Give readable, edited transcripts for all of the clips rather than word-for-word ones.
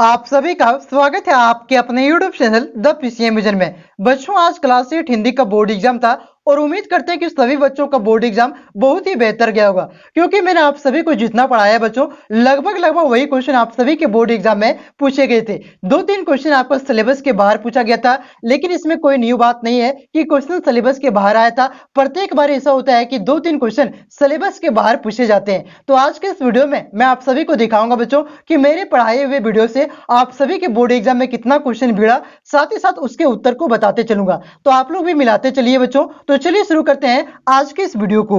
आप सभी का स्वागत है आपके अपने YouTube channel the PCM vision में। बच्चों, आज क्लास 8 हिंदी का बोर्ड एग्जाम था और उम्मीद करते हैं कि सभी बच्चों का बोर्ड एग्जाम बहुत ही बेहतर गया होगा, क्योंकि मैंने आप सभी को जितना पढ़ाया है बच्चों, लगभग वही क्वेश्चन आप सभी के बोर्ड एग्जाम में पूछे गए थे। 2-3 क्वेश्चन आपको सिलेबस के बाहर पूछा गया था, लेकिन इसमें कोई न्यू बात नहीं है कि क्वेश्चन सिलेबस के बाहर आया था। प्रत्येक बार ऐसा होता है कि 2-3 क्वेश्चन सिलेबस के बाहर पूछे जाते हैं। तो आज के इस वीडियो में मैं आप सभी को दिखाऊंगा बच्चों कि मेरे पढ़ाए हुए वीडियो से आप सभी के बोर्ड एग्जाम में कितना क्वेश्चन भिड़ा, साथ ही साथ उसके उत्तर को बताते चलूंगा। तो आप लोग भी मिलाते चलिए बच्चों। तो चलिए शुरू करते हैं आज के इस वीडियो को।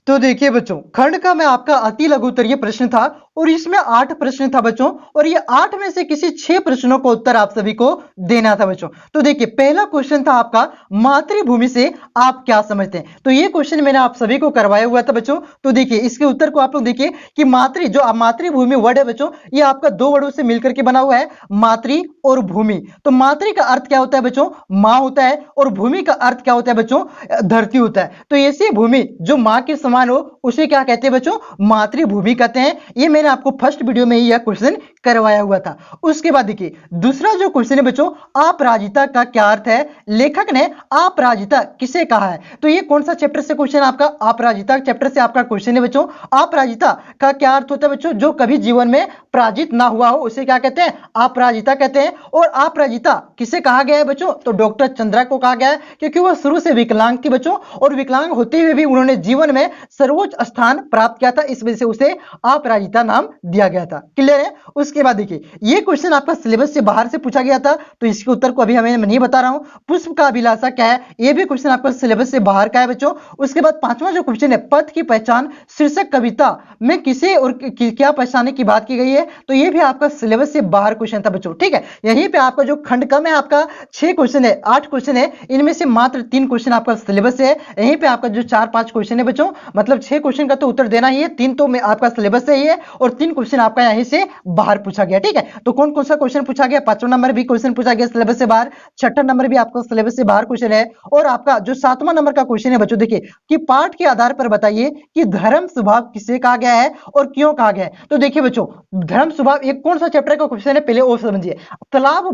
तो देखिए बच्चों, खंड का में आपका अति लघु उत्तरीय प्रश्न था और इसमें 8 प्रश्न था बच्चों, और ये 8 में से किसी 6 प्रश्नों का उत्तर आप सभी को देना था बच्चों। तो देखिए, पहला क्वेश्चन था आपका मातृभूमि से आप क्या समझते हैं। तो ये क्वेश्चन मैंने आप सभी को करवाया हुआ था बच्चों। तो देखिए, इसके उत्तर को आप लोग देखिए कि मातृभूमि वर्ड है बच्चों, ये आपका 2 वर्डों से मिलकर के बना हुआ है, मातृ और भूमि। तो मातृ का अर्थ क्या होता है बच्चों? माँ होता है, और भूमि का अर्थ क्या होता है बच्चों? धरती होता है। तो ऐसी भूमि जो माँ के समान हो उसे क्या कहते हैं बच्चों? मातृभूमि कहते हैं। ये मैंने आपको फर्स्ट वीडियो में ही यह क्वेश्चन करवाया हुआ था। उसके बाद देखिए, दूसरा जो क्वेश्चन है बच्चों, अपराजिता का क्या अर्थ है? लेखक ने अपराजिता किसे कहा है? तो ये कौन सा चैप्टर से क्वेश्चन? आपका अपराजिता चैप्टर से आपका क्वेश्चन है बच्चों। अपराजिता का क्या अर्थ होता है बच्चों? जो कभी जीवन में पराजित ना हुआ हो उसे क्या कहते हैं? अपराजिता कहते हैं। और अपराजिता किसे कहा गया है बच्चों? तो डॉक्टर चंद्रा को कहा गया है, क्योंकि वह शुरू से विकलांग थी बच्चों, और विकलांग होते हुए भी उन्होंने जीवन में सर्वोच्च स्थान प्राप्त किया था, इस वजह से उसे अपराजिता नाम दिया गया था। क्लियर है? उसके बाद देखिए, ये क्वेश्चन आपका सिलेबस से बाहर से पूछा गया था, तो इसके उत्तर को अभी हमें नहीं बता रहा हूं। पुष्प का अभिलाषा क्या है? ये भी क्वेश्चन आपका सिलेबस से बाहर का है बच्चों। उसके बाद पांचवा जो क्वेश्चन है, पथ की पहचान शीर्षक कविता में किसे और क्या पहचानने की बात की गई है? तो ये भी आपका सिलेबस से बाहर क्वेश्चन था बच्चों। ठीक है, यहीं पे आपका जो खंड का में आपका 6 क्वेश्चन है, 8 क्वेश्चन है, इनमें से मात्र 3 क्वेश्चन आपका सिलेबस है। यहीं पे आपका जो 4-5 क्वेश्चन है बच्चों, मतलब 6 क्वेश्चन का तो उत्तर देना ही है, 3 तो में आपका सिलेबस से ही है और 3 क्वेश्चन आपका यहीं से बाहर पूछा गया। ठीक है, तो कौन कौन सा क्वेश्चन पूछा गया? 5वां नंबर भी क्वेश्चन पूछा गया सिलेबस से बाहर, 6ठा नंबर भी आपका सिलेबस से बाहर क्वेश्चन है, और आपका जो 7वां नंबर का क्वेश्चन है बच्चों, देखिए कि पाठ के आधार पर बताइए कि धर्म स्वभाव किसे कहा गया है और क्यों कहा गया है। तो देखिए बच्चों, धर्म स्वभाव एक कौन सा चैप्टर का क्वेश्चन है, पहले वो समझिए। तालाब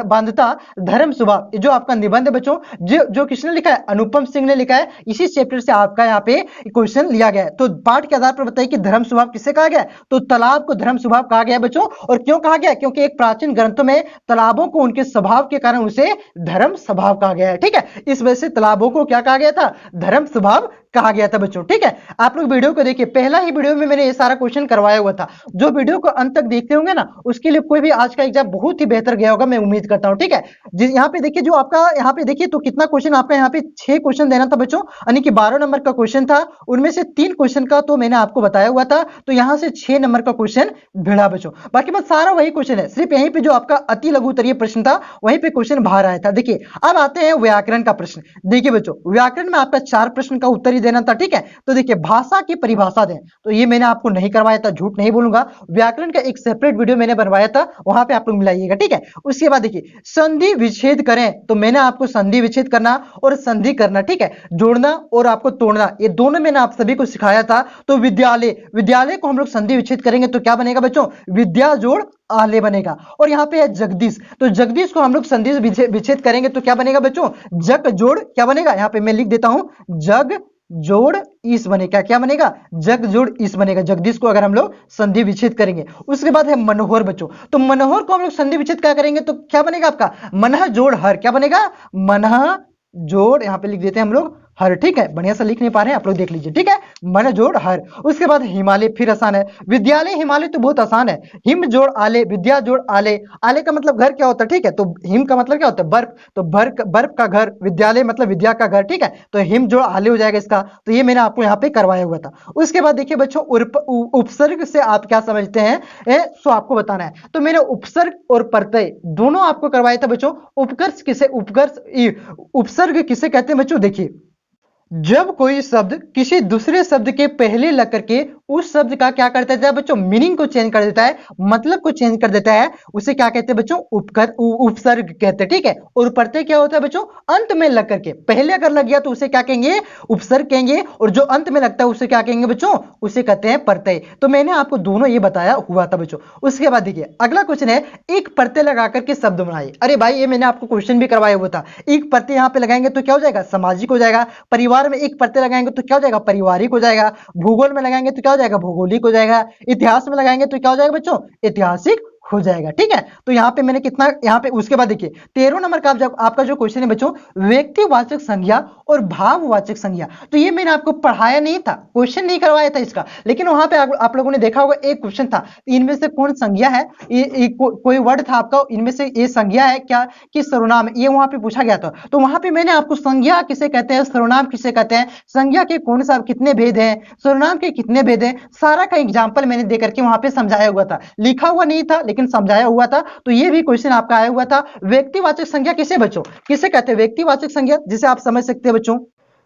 बांधता धर्म स्वभाव, जो आपका निबंध है बच्चों, जो किसने लिखा है? अनुपम सिंह ने लिखा है। इसी चैप्टर से आपका यहाँ पे क्वेश्चन लिया गया है। तो पाठ के आधार पर बताइए कि धर्म स्वभाव किसे कहा गया है? तो तालाब को धर्म स्वभाव कहा गया है बच्चों। और क्यों कहा गया है? क्योंकि एक प्राचीन ग्रंथों में तालाबों को उनके स्वभाव के कारण उसे धर्म स्वभाव कहा गया है। ठीक है, इस वजह से तालाबों को क्या कहा गया था? धर्म स्वभाव कहा गया था बच्चों। ठीक है, आप लोग वीडियो को देखिए, पहला ही वीडियो में मैंने ये सारा क्वेश्चन करवाया हुआ था। जो वीडियो को अंत तक देखते होंगे ना, उसके लिए कोई भी आज का एग्जाम बहुत ही बेहतर गया होगा, मैं उम्मीद करता हूं। ठीक है, यहाँ पे देखिए, जो आपका यहाँ पे देखिए, तो कितना क्वेश्चन आपका यहाँ पे 6 क्वेश्चन देना था बच्चों, यानी कि 12 नंबर का क्वेश्चन था। उनमें से 3 क्वेश्चन का तो मैंने आपको बताया हुआ था, तो यहां से 6 नंबर का क्वेश्चन भिड़ा बच्चों। बाकी बस सारा वही क्वेश्चन है, सिर्फ यहीं पे जो आपका अति लघु उत्तरीय प्रश्न था वहीं पे क्वेश्चन बाहर आया था। देखिए, अब आते हैं व्याकरण का प्रश्न। देखिए बच्चों, व्याकरण में आपका 4 प्रश्न का उत्तर ही देना था। ठीक है, तो देखिए, भाषा की परिभाषा दें, तो ये मैंने आपको नहीं करवाया था, झूठ नहीं बोलूंगा। व्याकरण का एक सेपरेट वीडियो मैंने बनवाया था, वहां पे आप लोग मिलाइएगा। ठीक है, उसके बाद देखिए, संधि विच्छेद करें, तो मैंने आपको संधि विच्छेद करना और संधि करना, ठीक है, जोड़ना और आपको तोड़ना, ये दोनों मैंने आप सभी को सिखाया था। तो विद्यालय को हम लोग संधि विच्छेद करेंगे तो क्या बनेगा बच्चों? विद्या जोड़ आले बनेगा। और यहाँ पे है जगदीश, तो जगदीश को हम लोग संधि विच्छेद करेंगे तो क्या बनेगा बच्चों? जग जोड़ क्या बनेगा? यहाँ पे मैं लिख देता हूं, जग जोड़ ईस बनेगा। क्या बनेगा? जग जोड़ ईस बनेगा, जगदीश को अगर हम लोग संधि विच्छेद करेंगे। उसके बाद है मनोहर बच्चों, तो मनोहर को हम लोग संधि विच्छेद क्या करेंगे तो क्या बनेगा आपका? मनह जोड़ हर, क्या बनेगा? मनह जोड़, यहाँ पे लिख देते हैं हम लोग हर। ठीक है, बढ़िया सा लिख नहीं पा रहे हैं आप लोग, देख लीजिए। ठीक है, मन जोड़ हर। उसके बाद हिमालय, फिर आसान है। विद्यालय हिमालय तो बहुत आसान है। हिम जोड़ आले, विद्या जोड़ आले, आले का मतलब घर क्या होता है? ठीक है, तो हिम का मतलब क्या होता है? बर्फ, तो बर्फ का घर, विद्यालय मतलब विद्या का घर। ठीक है, तो हिम जोड़ आले हो जाएगा इसका। तो ये मैंने आपको यहाँ पे करवाया हुआ था। उसके बाद देखिए बच्चों, उपसर्ग से आप क्या समझते हैं, सो आपको बताना है। तो मैंने उपसर्ग और प्रत्यय दोनों आपको करवाया था बच्चों। उपसर्ग किसे कहते हैं बच्चों? देखिए, जब कोई शब्द किसी दूसरे शब्द के पहले लग करके उस शब्द का क्या कर देता है बच्चों, मीनिंग को चेंज कर देता है, मतलब को चेंज कर देता है, उसे क्या कहते हैं बच्चों, उपसर्ग कहते हैं। ठीक है, और प्रत्यय क्या होता है बच्चों, अंत में लग करके, पहले अगर लग गया तो उसे क्या कहेंगे, उपसर्ग कहेंगे, और जो अंत में लगता है उसे क्या कहेंगे बच्चों, उसे कहते हैं प्रत्यय। तो मैंने आपको दोनों ये बताया हुआ था बच्चों। उसके बाद देखिए अगला क्वेश्चन है, एक प्रत्यय लगा करके शब्द बनाइए। अरे भाई ये मैंने आपको क्वेश्चन भी करवाया हुआ था। एक प्रत्यय यहाँ पे लगाएंगे तो क्या हो जाएगा, सामाजिक हो जाएगा। परिवार में एक प्रत्यय लगाएंगे तो क्या हो जाएगा, पारिवारिक हो जाएगा। भूगोल में लगाएंगे तो क्या हो जाएगा, भौगोलिक हो जाएगा। इतिहास में लगाएंगे तो क्या हो जाएगा बच्चों, ऐतिहासिक हो जाएगा। ठीक है, तो यहाँ पे मैंने कितना, यहाँ पे उसके बाद देखिए 13 नंबर का आपका जो क्वेश्चन है बच्चों, व्यक्तिवाचक संज्ञा और भाववाचक संज्ञा। तो ये मैंने आपको पढ़ाया नहीं था, क्वेश्चन नहीं करवाया था इसका, लेकिन वहां पे आप लोगों ने देखा होगा एक क्वेश्चन था, इनमें से कौन संज्ञा है, कोई वर्ड था आपका, इनमें से ये संज्ञा है क्या कि सर्वनाम, ये वहां पे पूछा गया था। तो वहां पे मैंने आपको संज्ञा किसे कहते हैं, सर्वनाम किसे कहते हैं, संज्ञा के कौन सा कितने भेद हैं, सर्वनाम के कितने भेद हैं, सारा का एग्जाम्पल मैंने देकर के वहां पे समझाया हुआ था। लिखा हुआ नहीं था लेकिन समझाया हुआ था। तो ये भी क्वेश्चन आपका आया हुआ था। व्यक्तिवाचक संज्ञा किसे बच्चों, किसे कहते हैं व्यक्तिवाचक संज्ञा, जिसे आप समझ सकते हैं बच्चों।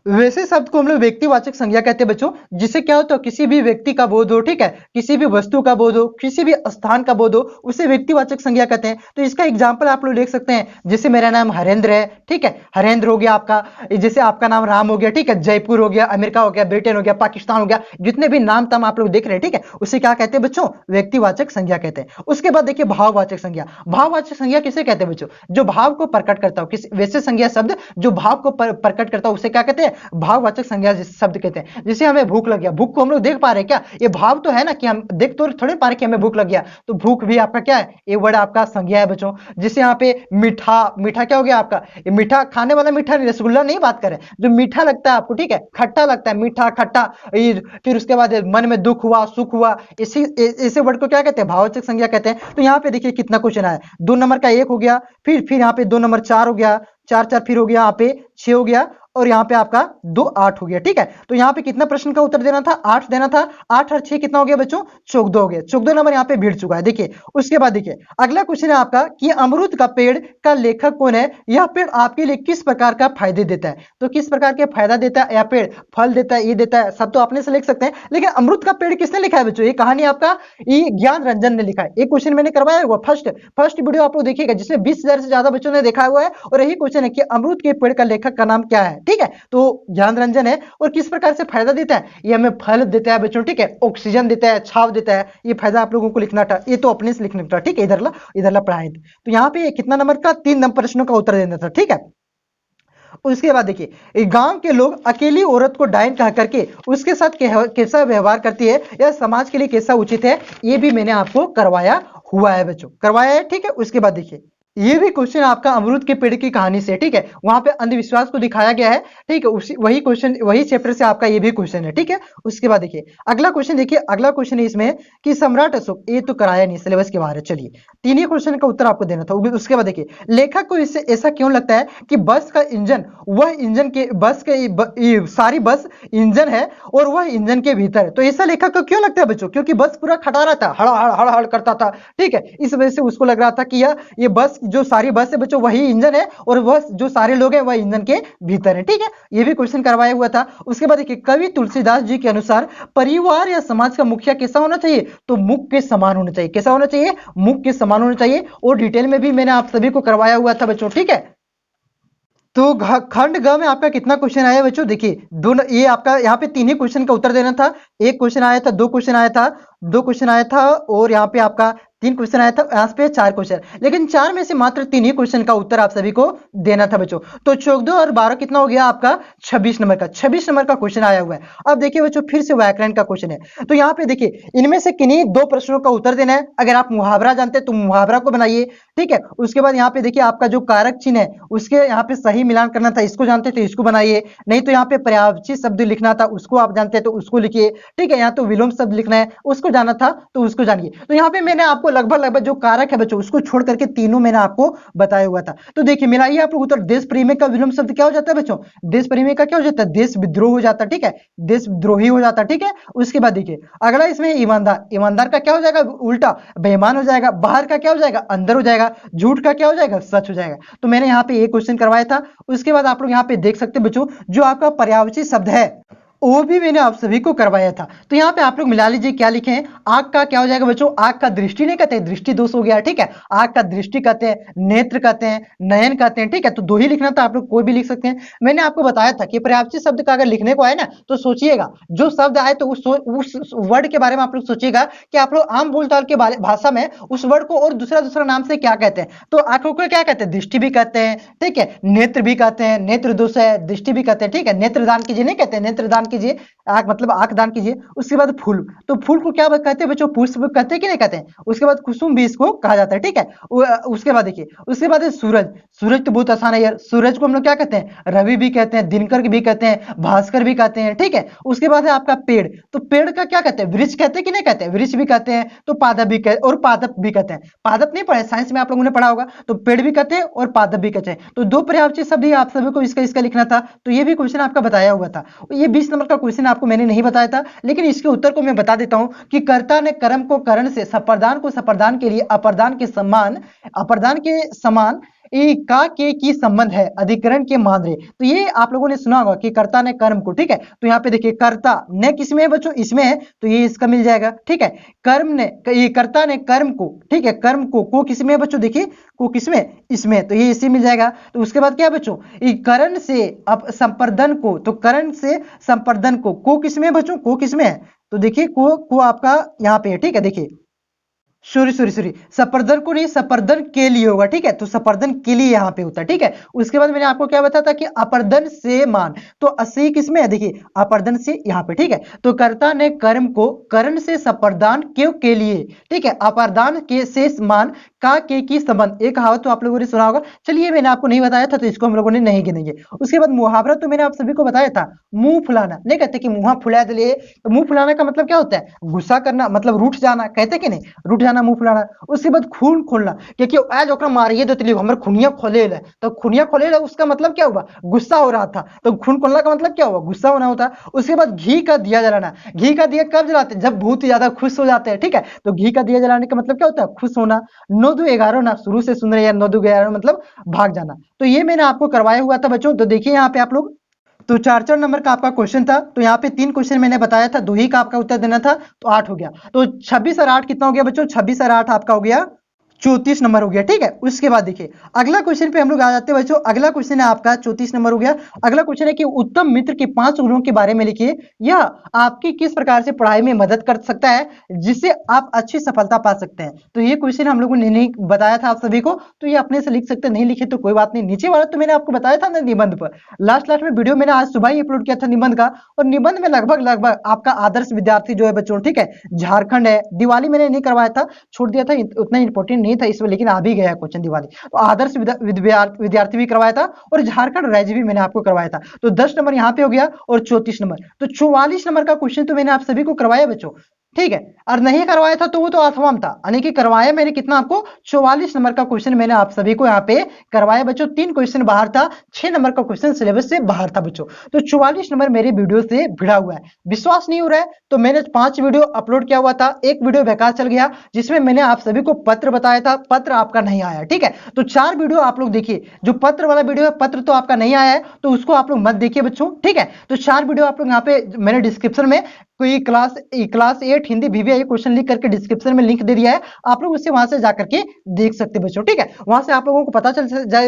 वैसे शब्द को हम लोग व्यक्तिवाचक संज्ञा कहते हैं बच्चों, जिससे क्या होता है, किसी भी व्यक्ति का बोध हो, ठीक है, किसी भी वस्तु का बोध हो, किसी भी स्थान का बोध हो, उसे व्यक्तिवाचक संज्ञा कहते हैं। तो इसका एग्जांपल आप लोग देख सकते हैं, जैसे मेरा नाम हरेंद्र है, ठीक है, हरेंद्र हो गया आपका, जैसे आपका नाम राम हो गया, ठीक है, जयपुर हो गया, अमेरिका हो गया, ब्रिटेन हो गया, पाकिस्तान हो गया, जितने भी नाम तम आप लोग देख रहे हैं, ठीक है, उसे क्या कहते हैं बच्चों, व्यक्तिवाचक संज्ञा कहते हैं। उसके बाद देखिए भाववाचक संज्ञा। भाववाचक संज्ञा किसे कहते हैं बच्चों, जो भाव को प्रकट करता हो, किसी वैसे संज्ञा शब्द जो भाव को प्रकट करता हो उसे क्या कहते हैं, भाववाचक संज्ञा शब्द कहते हैं। जैसे हमें भूख लग गया, भूख को हम लोग देख पा रहे हैं क्या, ये भाव तो है ना कि हम देख तो थोड़े पा रहे कि हमें भूख लग गया, तो भूख भी आपका क्या है, ये वर्ड आपका संज्ञा है बच्चों। जैसे यहाँ पे मीठा, मीठा क्या हो गया आपका, ये मीठा खाने वाला मीठा नहीं, रसगुल्ला नहीं बात करें, जो मीठा लगता है आपको, ठीक है, खट्टा लगता है, मीठा खट्टा। फिर उसके बाद मन में दुख हुआ, सुख हुआ, इसी वर्ड को क्या कहते हैं, भाववाचक संज्ञा कहते हैं। तो यहाँ पे देखिए कितना क्वेश्चन आया, 2 नंबर का 1 हो गया, फिर यहाँ पे 2 नंबर 4 हो गया, 4 4 फिर हो गया यहाँ पे 6 हो गया, और यहाँ पे आपका 2 8 हो गया। ठीक है, तो यहाँ पे कितना प्रश्न का उत्तर देना था, 8 देना था, 8 और 6 कितना हो गया बच्चों, 14 हो गया। 14 नंबर यहाँ पे भिड़ चुका है। देखिए उसके बाद देखिए अगला क्वेश्चन है आपका कि अमरूद का पेड़ का लेखक कौन है, यह पेड़ आपके लिए किस प्रकार का फायदे देता है। तो किस प्रकार के फायदा देता है, यह पेड़ फल देता है, ये देता है, सब तो अपने से लिख सकते हैं, लेकिन अमरूद का पेड़ किसने लिखा है बच्चों, ये कहानी आपका ये ज्ञान रंजन ने लिखा है। एक क्वेश्चन मैंने करवाया हुआ, फर्स्ट वीडियो आप लोग देखिएगा, जिसमें 20,000 से ज्यादा बच्चों ने देखा हुआ है, और यही क्वेश्चन है कि अमरूद के पेड़ का लेखक का नाम क्या है। ठीक है, तो ज्ञान रंजन है, और किस प्रकार से फायदा देता है, ये हमें फल देता है बच्चों, ठीक है, ऑक्सीजन देता है, छाव देता है, ये फायदा आप लोगों को लिखना था, ये तो अपने से लिखना था। ठीक है, इधरला पढ़ाए थे। तो यहाँ पे कितना नंबर का, 3 नंबर प्रश्नों का उत्तर देना था। ठीक है, उसके बाद देखिए गांव के लोग अकेली औरत को डायन कह करके उसके साथ कैसा व्यवहार करती है, यह समाज के लिए कैसा उचित है, ये भी मैंने आपको करवाया हुआ है बच्चों, करवाया है। ठीक है, उसके बाद देखिए ये भी क्वेश्चन आपका अमरूद के पेड़ की कहानी से, ठीक है, वहां पे अंधविश्वास को दिखाया गया है। ठीक है, उसी वही क्वेश्चन, वही चैप्टर से आपका ये भी क्वेश्चन है। ठीक है, उसके बाद देखिए अगला क्वेश्चन, देखिए अगला क्वेश्चन है इसमें कि सम्राट अशोक, ये तो कराया नहीं सिलेबस के बाहर है। चलिए 3 ही क्वेश्चन का उत्तर आपको देना था। उसके बाद देखिए लेखक को इससे ऐसा क्यों लगता है कि बस का इंजन, वह इंजन के बस के सारी बस इंजन है और वह इंजन के भीतर है। तो ऐसा लेखक को क्यों लगता है बच्चों, क्योंकि बस पूरा खटा रहा था, हड़ हड़ करता था। ठीक है, इस वजह से उसको लग रहा था कि ये बस, जो सारी बस है बच्चों वही इंजन है, और वह जो सारे लोग हैं वह इंजन के भीतर है। ठीक है, ये भी क्वेश्चन करवाया हुआ था। उसके बाद देखिए कवि तुलसीदास जी के अनुसार परिवार या समाज का मुखिया कैसा होना चाहिए, तो मुख के समान होना चाहिए। कैसा होना चाहिए, मुख के समान होना चाहिए, और डिटेल में भी मैंने आप सभी को करवाया हुआ था बच्चों। ठीक है, तो खंड ग में आपका कितना क्वेश्चन आया बच्चों, देखिए दोनों, ये आपका यहाँ पे 3 ही क्वेश्चन का उत्तर देना था। एक क्वेश्चन आया था, 2 क्वेश्चन आया था, 2 क्वेश्चन आया था, और यहाँ पे आपका 3 क्वेश्चन आया था, यहाँ पे 4 क्वेश्चन, लेकिन 4 में से मात्र 3 ही क्वेश्चन का उत्तर आप सभी को देना था बच्चों। तो 14 और 12 कितना हो गया आपका, 26 नंबर का, 26 नंबर का क्वेश्चन आया हुआ है। अब देखिए बच्चों फिर से व्याकरण का क्वेश्चन है। तो यहाँ पे देखिए इनमें से किन्हीं 2 प्रश्नों का उत्तर देना है। अगर आप मुहावरा जानते हैं तो मुहावरा को बनाइए। ठीक है, उसके बाद यहाँ पे देखिए आपका जो कारक चिन्ह है उसके यहाँ पे सही मिलान करना था, इसको जानते तो इसको बनाइए, नहीं तो यहाँ पे पर्यायवाची शब्द लिखना था, उसको आप जानते हैं तो उसको लिखिए। ठीक है, यहाँ तो विलोम शब्द लिखना है, उसको जाना था तो उसको जानिए। तो यहाँ पे मैंने आपको लगभग जो कारक है बच्चों उसको छोड़ करके तीनों मैंने आपको बताया हुआ था। तो देखिए मिलाइए आप लोग उत्तर। देश प्रेमी का विलोम शब्द क्या हो जाता है बच्चों, देश प्रेमी का क्या हो जाता है, देश विद्रोह हो जाता है। ठीक है, देशद्रोही हो जाता है। ठीक है, उसके बाद देखिए अगला इसमें ईमानदार, ईमानदार का क्या हो जाएगा, उल्टा बेईमान हो जाएगा। बाहर का क्या हो जाएगा, अंदर हो जाएगा। झूठ का क्या हो जाएगा, सच हो जाएगा। तो मैंने यहाँ पे एक क्वेश्चन करवाया था। उसके बाद आप लोग यहाँ पे देख सकते हैं बच्चों, जो आपका पर्यायवाची शब्द है वो भी मैंने आप सभी को करवाया था। तो यहाँ पे आप लोग मिला लीजिए क्या लिखे हैं, आंख का क्या हो जाएगा बच्चों, आंख का दृष्टि नहीं कहते, दृष्टि दोष हो गया, ठीक है। आंख का दृष्टि कहते हैं, नेत्र कहते हैं, नयन कहते हैं, ठीक है। तो दो ही लिखना था, आप लोग कोई भी लिख सकते हैं। मैंने आपको बताया था कि पर्यायवाची शब्द का अगर लिखने को आए ना तो सोचिएगा, जो शब्द आए तो उस वर्ड के बारे में आप लोग सोचिएगा कि आप लोग आम बोलचाल के भाषा में उस वर्ड को और दूसरा दूसरा नाम से क्या कहते हैं। तो आंखों को क्या कहते हैं, दृष्टि भी कहते हैं, ठीक है। नेत्र भी कहते हैं, नेत्र दोष है, दृष्टि भी कहते हैं, ठीक है। नेत्रदान कीजिए नहीं कहते, नेत्रदान कीजिए, आंख मतलब आंख दान कीजिए। उसके बाद फूल, तो फूल को क्या कहते हैं बच्चों, पुष्प कहते हैं कि नहीं कहते हैं। उसके बाद कुसुम भी इसको कहा जाता है, ठीक है। उसके बाद देखिए, उसके बाद है सूरज। सूरज तो बहुत आसान है यार, सूरज को हम लोग क्या कहते हैं, रवि भी कहते हैं, दिनकर भी कहते हैं, भास्कर भी कहते हैं, ठीक है। उसके बाद है आपका पेड़, तो पेड़ का क्या कहते हैं, वृक्ष कहते हैं कि नहीं कहते हैं, वृक्ष भी कहते हैं। तो पादप भी कहते और पादप भी कहते हैं। पादप नहीं पढ़े साइंस में आप लोगों ने पढ़ा होगा, तो पेड़ भी कहते हैं और पादप भी कहते हैं। तो दो पर्यायवाची शब्द ही आप सभी को इसका इसका लिखना था। तो ये भी क्वेश्चन आपका बताया हुआ था। ये 20 नंबर का क्वेश्चन आपको मैंने नहीं बताया था, लेकिन इसके उत्तर को मैं बता देता हूं कि कर्ता ने कर्म को करण से, सप्रदान को सप्रदान के लिए, अप्रदान के समान का के की संबंध है, अधिकरण के मान रहे। तो ये आप लोगों ने सुना होगा कि कर्ता ने कर्म को, ठीक है। तो यहाँ पे देखिए कर्ता ने किसमें है बच्चों, इसमें है, तो ये इसका मिल जाएगा, ठीक है। कर्म ने, ये कर्ता ने कर्म को, ठीक है, कर्म को किसमें है बच्चों, देखिए को किसमें, इसमें, तो ये इसी मिल जाएगा। तो उसके बाद क्या है बच्चों, करण से अब संपर्दन को, तो करण से संपर्दन को किसमें है बच्चों, को किसमें है, तो देखिए को आपका यहाँ पे है, ठीक है। देखिए सॉरी सपर्दन को नहीं, सपर्दन के लिए होगा, ठीक है। तो सपर्दन के लिए यहाँ पे होता है, ठीक है। उसके बाद मैंने आपको क्या बताया था कि अपर्दन से मान, तो अस्सी किसमें है, देखिए अपर्दन से यहाँ पे, ठीक है। तो कर्ता ने कर्म को करण से सपर्दान के लिए, ठीक है, अपर्दान के से मान का के की संबंध, एक कहावत तो आप लोगों ने सुना होगा। चलिए मैंने आपको नहीं बताया था तो इसको हम लोगों ने नहीं गिनेंगे। उसके बाद मुहावरा तो मैंने आप सभी को बताया था, मुंह फुलाना, नहीं कहते कि मुंह फुला दिए, तो मुंह फुलाना का मतलब क्या होता है, गुस्सा करना, मतलब रूठ जाना, कहते कि नहीं, रूठ जाना, मुंह फुलाना। उसके बाद खून खोलना, क्योंकि आज ओकरा मारिए दो तली हमर खुनिया खोले ले, तो खुनिया खोले ले उसका मतलब क्या हुआ, गुस्सा हो रहा था, तो खून खोलना का मतलब क्या हुआ, गुस्सा होना होता है। उसके बाद घी का दिया जलाना, घी का दिया कब जलाते हैं, जब बहुत ही ज्यादा खुश हो जाते हैं, ठीक है। तो घी का दिया जलाने का मतलब क्या होता है, खुश होना। 9 2 11 ना, शुरू से सुन रहे हैं, 9 2 11 मतलब भाग जाना। तो ये मैंने आपको करवाया हुआ था बच्चों। तो देखिए यहाँ पे आप लोग, तो 4 नंबर का आपका क्वेश्चन था। तो यहाँ पे 3 क्वेश्चन मैंने बताया था, 2 ही का आपका उत्तर देना था, तो 8 हो गया। तो 26 और 8 कितना हो गया बच्चों, 26 और 8 आपका हो गया 34 नंबर हो गया, ठीक है। उसके बाद देखिए अगला क्वेश्चन पे हम लोग आ जाते हैं बच्चों। अगला क्वेश्चन है आपका 34 नंबर हो गया। अगला क्वेश्चन है कि उत्तम मित्र के 5 गुणों के बारे में लिखिए, यह आपकी किस प्रकार से पढ़ाई में मदद कर सकता है जिससे आप अच्छी सफलता पा सकते हैं। तो ये क्वेश्चन हम लोगों ने नहीं बताया था आप सभी को, तो ये अपने से लिख सकते हैं, नहीं लिखे तो कोई बात नहीं। नीचे वाला तो मैंने आपको बताया था ना निबंध पर, लास्ट में वीडियो मैंने आज सुबह ही अपलोड किया था निबंध का, और निबंध में लगभग आपका आदर्श विद्यार्थी जो है बच्चों, ठीक है, झारखंड है। दिवाली मैंने नहीं करवाया था, छोड़ दिया था, उतना इंपॉर्टेंट नहीं था इसमें, लेकिन आ भी गया क्वेश्चन दिवाली। तो आदर्श विद्यार्थी भी करवाया था, और झारखंड राज्य भी मैंने आपको करवाया था। तो 10 नंबर यहाँ पे हो गया, और 34 नंबर, तो 44 नंबर का क्वेश्चन तो मैंने आप सभी को करवाया बच्चों, ठीक है। और नहीं करवाया था तो वो तो अथवा था, यानी कि करवाया मैंने कितना आपको, 44 नंबर का क्वेश्चन मैंने आप सभी को यहाँ पे करवाया बच्चों। 3 क्वेश्चन बाहर था, 6 नंबर का क्वेश्चन सिलेबस से बाहर था बच्चों। तो 44 नंबर मेरे वीडियो से भिड़ा हुआ है। विश्वास नहीं हो रहा है तो मैंने 5 वीडियो अपलोड किया हुआ था, एक वीडियो बेकार चल गया जिसमें मैंने आप सभी को पत्र बताया था, पत्र आपका नहीं आया, ठीक है। तो 4 वीडियो आप लोग देखिए, जो पत्र वाला वीडियो है, पत्र तो आपका नहीं आया है, तो उसको आप लोग मत देखिए बच्चों, ठीक है। तो 4 वीडियो आप लोग यहाँ पे मैंने डिस्क्रिप्शन में कोई क्लास 8 हिंदी VVI क्वेश्चन लिख करके डिस्क्रिप्शन में लिंक दे दिया है, आप लोग उससे वहां से जाकर के देख सकते बच्चों, ठीक है। वहां से आप लोगों को पता चल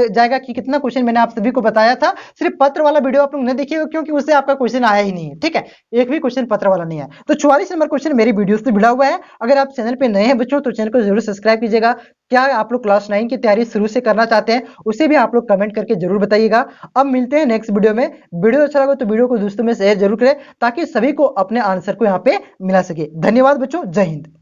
जाएगा कि कितना क्वेश्चन मैंने आप सभी को बताया था। सिर्फ पत्र वाला वीडियो आप लोग नहीं देखिएगा, क्योंकि उससे आपका क्वेश्चन आया ही नहीं है, ठीक है, एक भी क्वेश्चन पत्र वाला नहीं है। तो 44 नंबर क्वेश्चन मेरी वीडियो से भिड़ा हुआ है। अगर आप चैनल पे नए हैं बच्चों तो चैनल को जरूर सब्सक्राइब कीजिएगा। क्या आप लोग क्लास 9 की तैयारी शुरू से करना चाहते हैं, उसे भी आप लोग कमेंट करके जरूर बताइएगा। अब मिलते हैं नेक्स्ट वीडियो में। वीडियो अच्छा लगा तो वीडियो को दोस्तों में शेयर जरूर करें, ताकि सभी को अपने आंसर को यहाँ पे मिला सके। धन्यवाद बच्चों, जय हिंद।